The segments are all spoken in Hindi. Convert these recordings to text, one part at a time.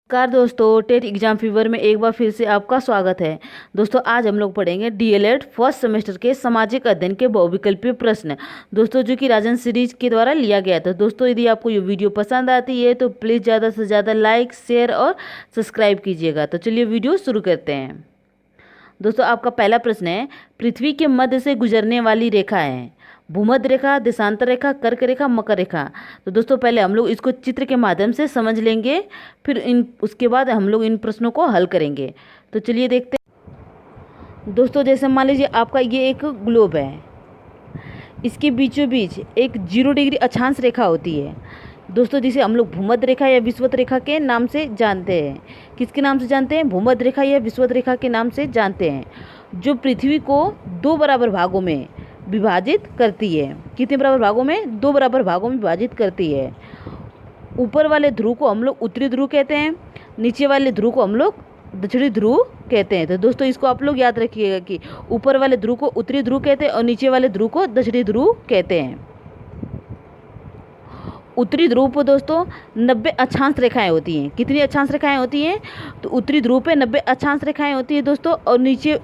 नमस्कार दोस्तों, टेट एग्जाम फीवर में एक बार फिर से आपका स्वागत है। दोस्तों आज हम लोग पढ़ेंगे डीएलएड फर्स्ट सेमेस्टर के सामाजिक अध्ययन के बहुविकल्पीय प्रश्न, दोस्तों जो कि राजन सीरीज के द्वारा लिया गया था। दोस्तों यदि आपको ये वीडियो पसंद आती है तो प्लीज़ ज़्यादा से ज़्यादा लाइक, शेयर और सब्सक्राइब कीजिएगा। तो चलिए वीडियो शुरू करते हैं। दोस्तों आपका पहला प्रश्न है, पृथ्वी के मध्य से गुजरने वाली रेखा है भूमध्य रेखा, देशांतर रेखा, कर्क रेखा, मकर रेखा। तो दोस्तों पहले हम लोग इसको चित्र के माध्यम से समझ लेंगे, फिर उसके बाद हम लोग इन प्रश्नों को हल करेंगे। तो चलिए देखते हैं। दोस्तों जैसे मान लीजिए आपका ये एक ग्लोब है, इसके बीचों बीच एक 0 डिग्री अक्षांश रेखा होती है दोस्तों, जिसे हम लोग भूमध्य रेखा या विषुवत रेखा के नाम से जानते हैं। किसके नाम से जानते हैं? भूमध्य रेखा या विषुवत रेखा के नाम से जानते हैं, जो पृथ्वी को 2 बराबर भागों में विभाजित करती है। कितने बराबर भागों में? 2 बराबर भागों में विभाजित करती है। ऊपर वाले ध्रुव को हम लोग उत्तरी ध्रुव कहते हैं, नीचे वाले ध्रुव को हम लोग दक्षिणी ध्रुव कहते हैं। तो दोस्तों इसको आप लोग याद रखिएगा कि ऊपर वाले ध्रुव को उत्तरी ध्रुव कहते हैं और नीचे वाले ध्रुव को दक्षिणी ध्रुव कहते हैं। उत्तरी ध्रुव पर दोस्तों 90 अक्षांश रेखाएं होती हैं। कितनी अक्षांश रेखाएं होती हैं? तो उत्तरी ध्रुव पे 90 अक्षांश रेखाएं होती हैं दोस्तों, और नीचे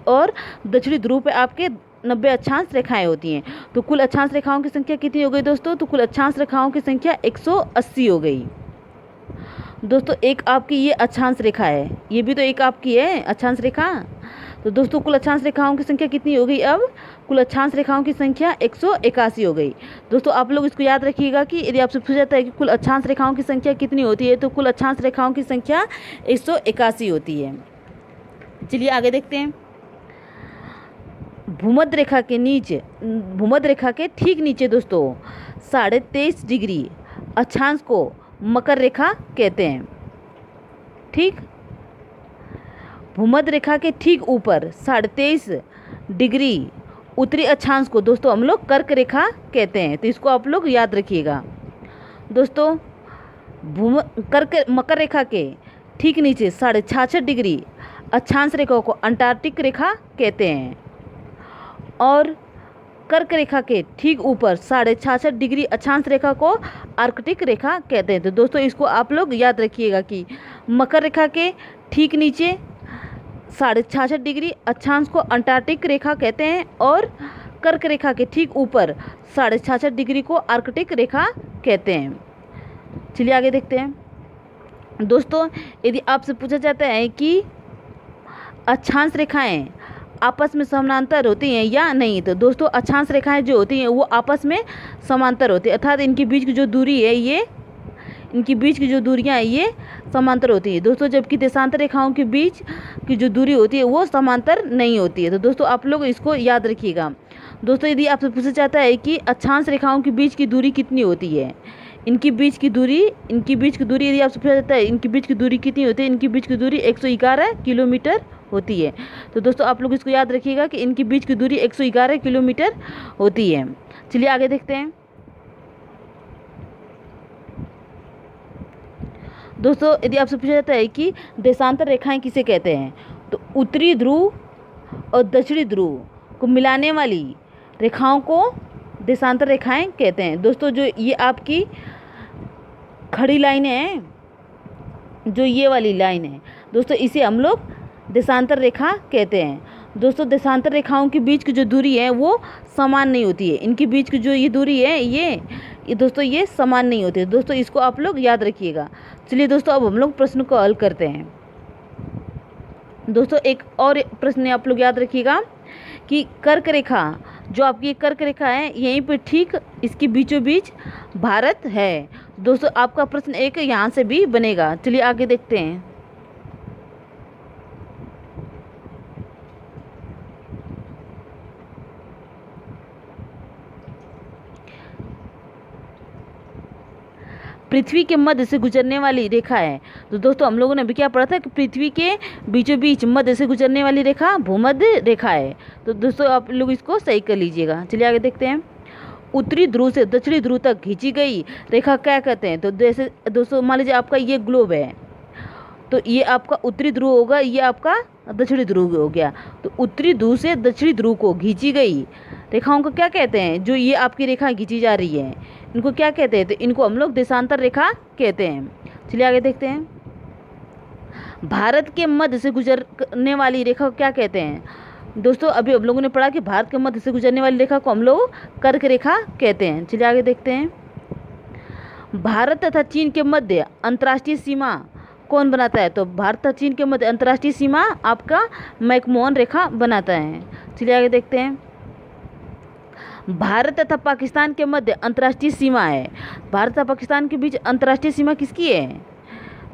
और दक्षिणी ध्रुव पे आपके 90 अक्षांश रेखाएं होती हैं। तो कुल अक्षांश रेखाओं की संख्या कितनी हो गई दोस्तों? तो कुल अक्षांश रेखाओं की संख्या 180 हो गई दोस्तों। एक आपकी ये अक्षांश रेखा है, ये भी तो एक आपकी है अक्षांश रेखा। तो दोस्तों कुल अक्षांश रेखाओं की संख्या कितनी हो गई? अब कुल अक्षांश रेखाओं की संख्या 181 हो गई दोस्तों। आप लोग इसको याद रखिएगा कि यदि आपसे पूछा जाता है कि कुल अक्षांश रेखाओं की संख्या कितनी होती है, तो कुल अक्षांश रेखाओं की संख्या 181 होती है। चलिए आगे देखते हैं। भूमध्य रेखा के नीचे, भूमध्य रेखा के ठीक नीचे दोस्तों 23.5 डिग्री अक्षांश को मकर रेखा कहते हैं। ठीक, भूमध्य रेखा के ठीक ऊपर 23.5 डिग्री उत्तरी अक्षांश को दोस्तों हम लोग कर्क रेखा कहते हैं। तो इसको आप लोग याद रखिएगा दोस्तों। मकर रेखा के ठीक नीचे 66.5 डिग्री अक्षांश रेखा को अंटार्कटिक रेखा कहते हैं, और कर्क रेखा के ठीक ऊपर 66.5 डिग्री अक्षांश रेखा को आर्कटिक रेखा कहते हैं। तो दोस्तों इसको आप लोग याद रखिएगा कि मकर रेखा के ठीक नीचे 66.5 डिग्री अक्षांश को अंटार्कटिक रेखा कहते हैं, और कर्क रेखा के ठीक ऊपर 66.5 डिग्री को आर्कटिक रेखा कहते हैं। चलिए आगे देखते हैं दोस्तों। यदि आपसे पूछा जाता है कि अक्षांश रेखाएं आपस में समांतर होती हैं या नहीं, तो दोस्तों अक्षांश रेखाएं जो होती हैं वो आपस में समांतर होती है, अर्थात इनके बीच की जो दूरी है ये, इनकी बीच की जो दूरियां हैं ये समांतर होती है दोस्तों, जबकि देशांतर रेखाओं के बीच की जो दूरी होती है वो समांतर नहीं होती है। तो दोस्तों आप लोग इसको याद रखिएगा दोस्तों। यदि आपसे पूछा जाता है कि अक्षांश रेखाओं के बीच की दूरी कितनी होती है, इनकी बीच की दूरी यदि आपसे पूछा जाता है इनकी बीच की दूरी कितनी होती है, इनकी बीच की दूरी 111 किलोमीटर होती है। तो दोस्तों आप लोग इसको याद रखिएगा कि इनकी बीच की दूरी 111 किलोमीटर होती है। चलिए आगे देखते हैं दोस्तों। यदि आपसे पूछा जाता है कि देशांतर रेखाएं किसे कहते हैं, तो उत्तरी ध्रुव और दक्षिणी ध्रुव को मिलाने वाली रेखाओं को देशांतर रेखाएं कहते हैं दोस्तों। जो ये आपकी खड़ी लाइन है, जो ये वाली लाइन है दोस्तों, इसे हम लोग देशांतर रेखा कहते हैं दोस्तों। देशांतर रेखाओं के बीच की जो दूरी है वो समान नहीं होती है, इनके बीच की जो ये दूरी है ये दोस्तों ये समान नहीं होती है दोस्तों, इसको आप लोग याद रखिएगा। चलिए दोस्तों अब हम लोग प्रश्न को हल करते हैं दोस्तों। एक और प्रश्न आप लोग याद रखिएगा कि कर्क रेखा, जो आपकी कर्क रेखा है यहीं पर ठीक इसके बीचों बीच भारत है दोस्तों। आपका प्रश्न एक यहाँ से भी बनेगा। चलिए आगे देखते हैं पृथ्वी के मध्य से गुजरने वाली रेखा है। तो दोस्तों हम लोगों ने अभी क्या पढ़ा था कि पृथ्वी के बीचों बीच मध्य से गुजरने वाली रेखा भूमध्य रेखा है। तो दोस्तों आप लोग इसको सही कर लीजिएगा। चलिए आगे देखते हैं। उत्तरी ध्रुव से दक्षिणी ध्रुव तक खींची गई रेखा क्या कहते हैं? तो जैसे दोस्तों मान लीजिए आपका ये ग्लोब है, तो ये आपका उत्तरी ध्रुव होगा, ये आपका दक्षिणी ध्रुव हो गया। तो उत्तरी ध्रुव से दक्षिणी ध्रुव को खींची गई रेखाओं को क्या कहते हैं? जो ये आपकी रेखा खींची जा रही है इनको क्या कहते हैं? तो इनको हम लोग देशांतर रेखा कहते हैं। चलिए आगे देखते हैं। भारत के मध्य से गुजरने वाली रेखा को क्या कहते हैं? दोस्तों अभी हम लोगों ने पढ़ा कि भारत के मध्य से गुजरने वाली रेखा को हम लोग कर्क रेखा कहते हैं। चलिए आगे देखते हैं। भारत तथा चीन के मध्य अंतर्राष्ट्रीय सीमा कौन बनाता है? तो भारत तथा चीन के मध्य अंतर्राष्ट्रीय सीमा आपका मैकमोहन रेखा बनाता है। चलिए आगे देखते हैं। भारत तथा पाकिस्तान के मध्य अंतर्राष्ट्रीय सीमा है। भारत तथा पाकिस्तान के बीच अंतर्राष्ट्रीय सीमा किसकी है?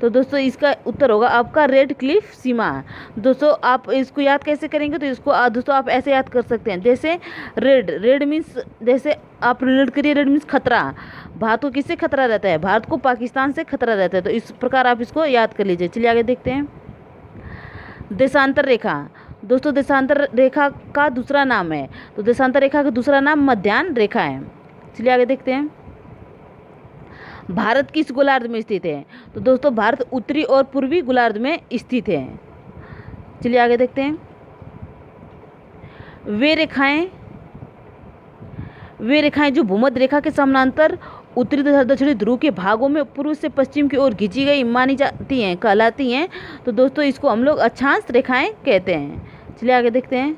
तो दोस्तों इसका उत्तर होगा आपका रेड क्लिफ सीमा। दोस्तों आप इसको याद कैसे करेंगे? तो इसको दोस्तों आप ऐसे याद कर सकते हैं, जैसे रेड मीन्स, जैसे आप रिलेट करिए, रेड मीन्स खतरा। भारत को किससे खतरा रहता है? भारत को पाकिस्तान से खतरा रहता है। तो इस प्रकार आप इसको याद कर लीजिए। चलिए आगे देखते हैं। देशांतर रेखा। दोस्तों देशांतर रेखा का दूसरा नाम है, तो देशांतर रेखा का दूसरा नाम मध्याह्न रेखा है। चलिए आगे देखते हैं। भारत किस गोलार्ध में स्थित है? तो दोस्तों भारत उत्तरी और पूर्वी गोलार्ध में स्थित है। चलिए आगे देखते हैं। वे रेखाएं जो भूमध्य रेखा के समानांतर उत्तरी तथा दक्षिणी ध्रुव के भागों में पूर्व से पश्चिम की ओर खींची गई मानी जाती हैं, कहलाती हैं। तो दोस्तों इसको हम लोग अक्षांश रेखाएं कहते हैं। चलिए आगे देखते हैं।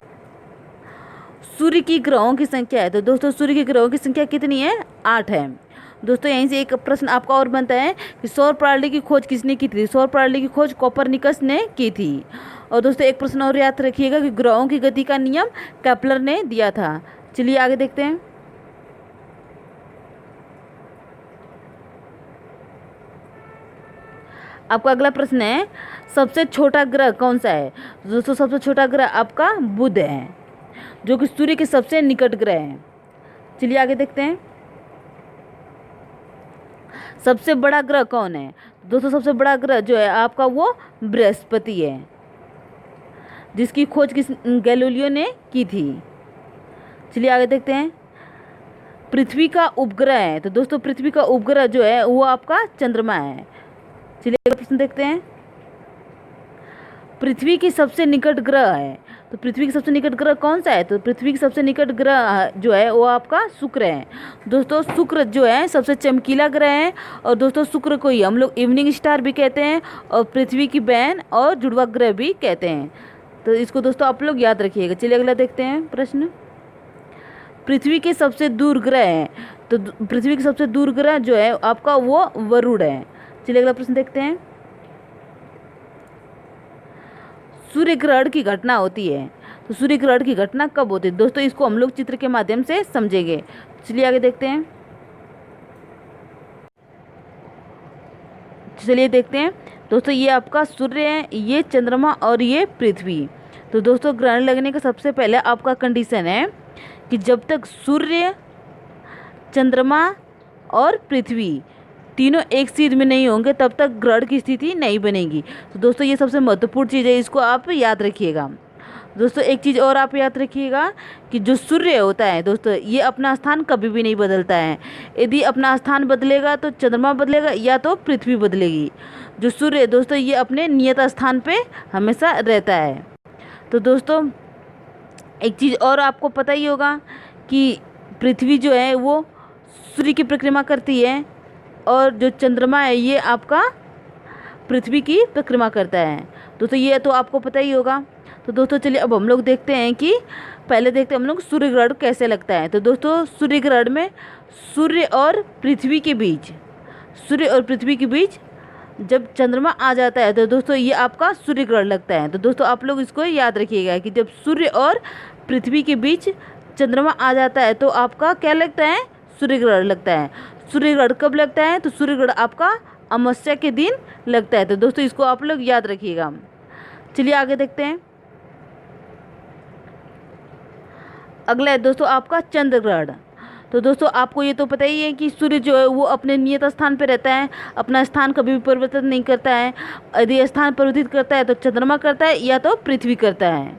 सूर्य की ग्रहों की संख्या है, तो दोस्तों सूर्य की ग्रहों की संख्या कितनी है? 8 है। दोस्तों यहीं से एक प्रश्न आपका और बनता है कि सौर प्रणाली की खोज किसने की थी? सौर प्रणाली की खोज कोपरनिकस ने की थी। और दोस्तों एक प्रश्न और याद रखिएगा कि ग्रहों की गति का नियम केपलर ने दिया था। चलिए आगे देखते हैं। आपका अगला प्रश्न है, सबसे छोटा ग्रह कौन सा है? दोस्तों सबसे छोटा ग्रह आपका बुध है, जो कि सूर्य के सबसे निकट ग्रह है। चलिए आगे देखते हैं। सबसे बड़ा ग्रह कौन है? दोस्तों सबसे बड़ा ग्रह जो है आपका वो बृहस्पति है, जिसकी खोज गैलीलियो ने की थी। चलिए आगे देखते हैं। पृथ्वी का उपग्रह है, तो दोस्तों पृथ्वी का उपग्रह जो है वो आपका चंद्रमा है। चलिए प्रश्न देखते हैं। पृथ्वी की सबसे निकट ग्रह है, तो पृथ्वी की सबसे निकट ग्रह कौन सा है? तो पृथ्वी की सबसे निकट ग्रह जो है वो आपका शुक्र है। दोस्तों शुक्र जो है सबसे चमकीला ग्रह है, और दोस्तों शुक्र को ही हम लोग इवनिंग स्टार भी कहते हैं, और पृथ्वी की बहन और जुड़वा ग्रह भी कहते हैं। तो इसको दोस्तों आप लोग याद रखिएगा। चलिए अगला देखते हैं प्रश्न। पृथ्वी के सबसे दूर ग्रह है, तो पृथ्वी के सबसे दूर ग्रह जो है आपका वो वरुण है। चलिए अगला प्रश्न देखते हैं। सूर्य ग्रहण की घटना होती है, तो सूर्य ग्रहण की घटना कब होती है? दोस्तों इसको हम लोग चित्र के माध्यम से समझेंगे। चलिए आगे देखते हैं। चलिए देखते हैं। दोस्तों ये आपका सूर्य है, ये चंद्रमा और ये पृथ्वी। तो दोस्तों ग्रहण लगने का सबसे पहले आपका कंडीशन है कि जब तक सूर्य, चंद्रमा और पृथ्वी तीनों एक सीध में नहीं होंगे तब तक ग्रहण की स्थिति नहीं बनेगी। तो दोस्तों ये सबसे महत्वपूर्ण चीज़ है, इसको आप याद रखिएगा। दोस्तों एक चीज़ और आप याद रखिएगा कि जो सूर्य होता है दोस्तों ये अपना स्थान कभी भी नहीं बदलता है। यदि अपना स्थान बदलेगा तो चंद्रमा बदलेगा या तो पृथ्वी बदलेगी। जो सूर्य है दोस्तों ये अपने नियत स्थान पे हमेशा रहता है। तो दोस्तों एक चीज़ और आपको पता ही होगा कि पृथ्वी जो है वो सूर्य की परिक्रमा करती है, और जो चंद्रमा है ये आपका पृथ्वी की परिक्रमा करता है। दोस्तों ये तो आपको पता ही होगा। तो दोस्तों चलिए अब हम लोग देखते हैं कि पहले देखते हैं हम लोग सूर्य ग्रहण कैसे लगता है। तो दोस्तों सूर्य ग्रहण में सूर्य और पृथ्वी के बीच जब चंद्रमा आ जाता है तो दोस्तों ये आपका सूर्य ग्रहण लगता है। तो दोस्तों आप लोग इसको याद रखिएगा कि जब सूर्य और पृथ्वी के बीच चंद्रमा आ जाता है तो आपका क्या लगता है? सूर्य ग्रहण लगता है। सूर्य ग्रहण कब लगता है? तो सूर्य ग्रहण आपका अमावस्या के दिन लगता है। तो दोस्तों इसको आप लोग याद रखिएगा। चलिए आगे देखते हैं। अगला है दोस्तों आपका चंद्र ग्रहण। तो दोस्तों आपको ये तो पता ही है कि सूर्य जो है वो अपने नियत स्थान पे रहता है, अपना स्थान कभी भी परिवर्तन नहीं करता है। यदि स्थान परिवर्तित करता है तो चंद्रमा करता है या तो पृथ्वी करता है।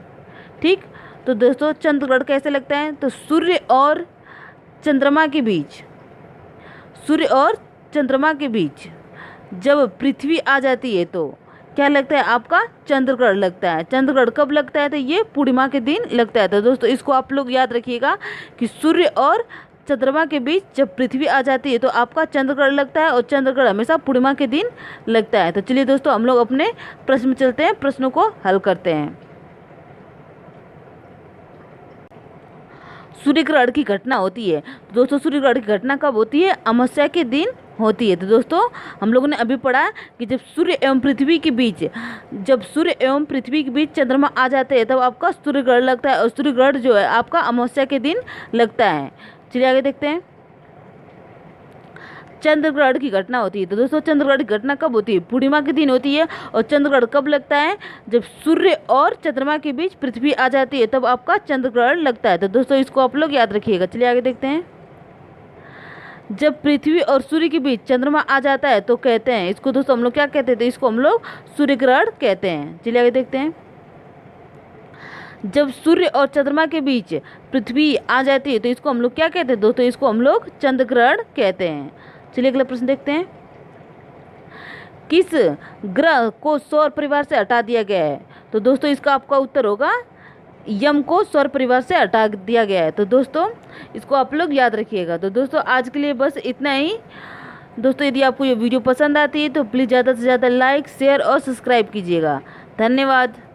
ठीक, तो दोस्तों चंद्र ग्रहण कैसे लगता है? तो सूर्य और चंद्रमा के बीच जब पृथ्वी आ जाती है तो क्या लगता है? आपका चंद्र ग्रहण लगता है। चंद्र ग्रहण कब लगता है? तो ये पूर्णिमा के दिन लगता है। तो दोस्तों इसको आप लोग याद रखिएगा कि सूर्य और चंद्रमा के बीच जब पृथ्वी आ जाती है तो आपका चंद्र ग्रहण लगता है, और चंद्र ग्रहण हमेशा पूर्णिमा के दिन लगता है। तो चलिए दोस्तों हम लोग अपने प्रश्न में चलते हैं, प्रश्नों को हल करते हैं। सूर्य ग्रहण की घटना होती है तो दोस्तों सूर्य ग्रहण की घटना कब होती है? अमावस्या के दिन होती है। तो दोस्तों हम लोगों ने अभी पढ़ा कि जब सूर्य एवं पृथ्वी के बीच चंद्रमा आ जाते हैं तब आपका सूर्य ग्रहण लगता है, और सूर्य ग्रहण जो है आपका अमावस्या के दिन लगता है। चलिए आगे देखते हैं। चंद्र ग्रहण की घटना होती है तो दोस्तों चंद्र ग्रहण की घटना कब होती है? पूर्णिमा के दिन होती है। और चंद्र ग्रहण कब लगता है? जब सूर्य और चंद्रमा के बीच पृथ्वी आ जाती है तब आपका चंद्र ग्रहण लगता है। तो दोस्तों इसको आप लोग याद रखिएगा। चलिए आगे देखते हैं। जब पृथ्वी और सूर्य के बीच चंद्रमा आ जाता है तो कहते हैं, इसको दोस्तों हम लोग क्या कहते हैं? तो इसको हम लोग सूर्य ग्रहण कहते हैं। चलिए आगे देखते हैं। जब सूर्य और चंद्रमा के बीच पृथ्वी आ जाती है तो इसको हम लोग क्या कहते हैं? दोस्तों इसको हम लोग चंद्र ग्रहण कहते हैं। चलिए अगला प्रश्न देखते हैं। किस ग्रह को सौर परिवार से हटा दिया गया है? तो दोस्तों इसका आपका उत्तर होगा यम को सौर परिवार से हटा दिया गया है। तो दोस्तों इसको आप लोग याद रखिएगा। तो दोस्तों आज के लिए बस इतना ही। दोस्तों यदि आपको ये वीडियो पसंद आती है तो प्लीज़ ज़्यादा से ज़्यादा लाइक, शेयर और सब्सक्राइब कीजिएगा। धन्यवाद।